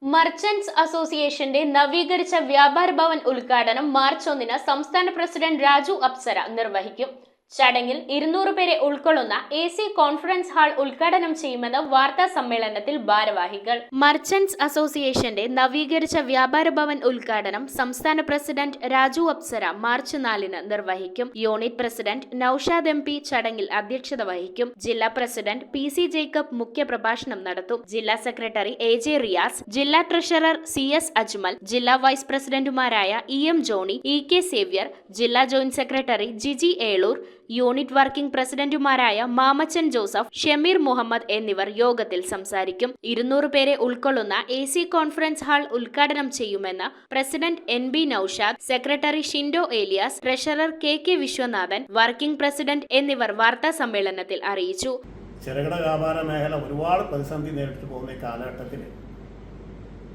Merchants അസോസിയേഷന്റെ നവീകരിച്ച വ്യാപാര ഭവൻ ഉദ്ഘാടനം മാർച്ച് 1 സംസ്ഥാന പ്രസിഡന്റ് രാജു അപ്സര നിർവഹിക്കും. ചടങ്ങിൽ 200 പേരെ ഉൾക്കൊള്ളുന്ന AC കോൺഫറൻസ് ഹാൾ ഉദ്ഘാടനം ചെയ്യുമെന്ന് വാർത്താ സമ്മേളനത്തിൽ ഭാരവാഹികൾ. മർച്ചന്റ്സ് അസോസിയേഷന്റെ നവീകരിച്ച വ്യാപാര ഭവൻ ഉദ്ഘാടനം സംസ്ഥാന പ്രസിഡന്റ് രാജു അപ്സര മാർച്ച് 4 നിർവഹിക്കും. യൂണിറ്റ് പ്രസിഡന്റ് നൌഷാദ് MP ചടങ്ങിൽ അധ്യക്ഷത വഹിക്കും. ജില്ലാ പ്രസിഡന്റ് PC ജേക്കബ് മുഖ്യപ്രഭാഷണം നടത്തും. ജില്ലാ സെക്രട്ടറി AJ റിയാസ്, ജില്ലാ ട്രഷറർ CS അജ്മൽ, ജില്ലാ വൈസ് പ്രസിഡന്റുമാരായ EM ജോണി, EK സേവ്യർ, ജില്ലാ joint secretary Jiji Eloor, unit working പ്രസിഡന്റുമാരായ മാമച്ചൻ ജോസഫ്, ഷമീർ മുഹമ്മദ് എന്നിവർ യോഗത്തിൽ സംസാരിക്കും. 200 പേരെ ഉൾക്കൊള്ളുന്ന AC കോൺഫറൻസ് ഹാൾ ഉദ്ഘാടനം ചെയ്യുമെന്ന് president NB Naushad, secretary Shindo Elias, treasurer KK Viswanathan, working president എന്നിവർ വാർത്താ സമ്മേളനത്തിൽ അറിയിച്ചു. ചെറുകിട വ്യാപാര മേഖല ഒരുപാട് പ്രതിസന്ധി നേരിട്ട് പോകുന്ന ഈ കാലഘട്ടത്തിൽ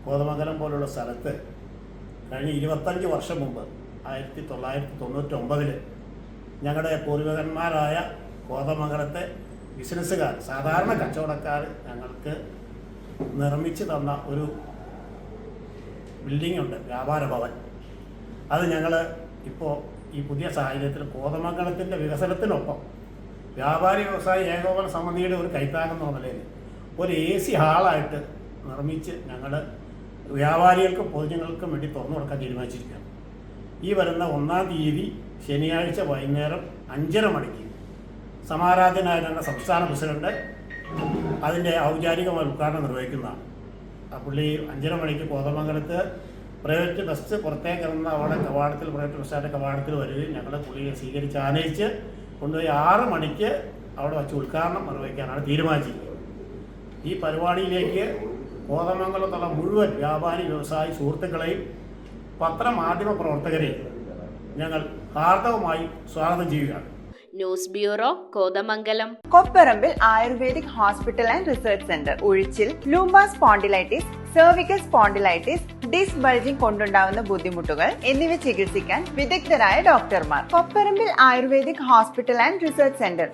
കോതമംഗലം പോലുള്ള സ്ഥലത്ത് കഴിഞ്ഞ 25 വർഷം മുമ്പ് 1999 ഞങ്ങളുടെ പൂർവികന്മാരായ കോതമംഗലത്തെ ബിസിനസ്സുകാർ, സാധാരണ കച്ചവടക്കാർ ഞങ്ങൾക്ക് നിർമ്മിച്ച് തന്ന ഒരു ബിൽഡിംഗ് ഉണ്ട്, വ്യാപാര ഭവൻ. അത് ഞങ്ങൾ ഇപ്പോൾ ഈ പുതിയ സാഹചര്യത്തിൽ കോതമംഗലത്തിൻ്റെ വികസനത്തിനൊപ്പം വ്യാപാരി വ്യവസായ ഏകോപന സമിതിയുടെ ഒരു കൈത്താങ്ങെന്ന നിലയിൽ ഒരു AC ഹാളായിട്ട് നിർമ്മിച്ച് ഞങ്ങൾ വ്യാപാരികൾക്കും പൊതുജനങ്ങൾക്കും വേണ്ടി തുറന്നു കൊടുക്കാൻ തീരുമാനിച്ചിരിക്കുകയാണ്. ഈ വരുന്ന 1-ാം തീയതി ശനിയാഴ്ച വൈകുന്നേരം 5:30 മണിക്ക് സമാരാധനായ ഞങ്ങളുടെ സംസ്ഥാന പ്രസിഡന്റ് അതിൻ്റെ ഔപചാരികമായ ഉദ്ഘാടനം നിർവഹിക്കുന്നതാണ്. ആ പുള്ളി 5:30 മണിക്ക് കോതമംഗലത്ത് പ്രൈവറ്റ് ബസ് പുറത്തേക്ക് ഇറങ്ങുന്ന അവിടെ കവാടത്തിൽ, പ്രൈവറ്റ് ബസ്സാരുടെ കവാടത്തിൽ വരികയും ഞങ്ങൾ പുള്ളിയെ സ്വീകരിച്ച് ആനയിച്ച് കൊണ്ടുപോയി 6 മണിക്ക് അവിടെ വച്ച് ഉദ്ഘാടനം നിർവഹിക്കാനാണ് തീരുമാനിച്ചിരിക്കുന്നത്. ഈ പരിപാടിയിലേക്ക് കോതമംഗലത്തുള്ള മുഴുവൻ വ്യാപാരി വ്യവസായി സുഹൃത്തുക്കളെയും പത്രമാധ്യമ പ്രവർത്തകരെയും ഞങ്ങൾ ഹാർദവമായി സ്വാഗതം ചെയ്യുകയാണ്. News bureau, Kothamangalam. Kopparambil ayurvedic hospital and research centre. ഉഴിച്ചിൽ, lumbar spondylitis, cervical spondylitis, disc bulging കൊണ്ടുണ്ടാവുന്ന ബുദ്ധിമുട്ടുകൾ എന്നിവ ചികിത്സിക്കാൻ വിദഗ്ധരായ ഡോക്ടർമാർ. Kopparambil ayurvedic hospital and research centre.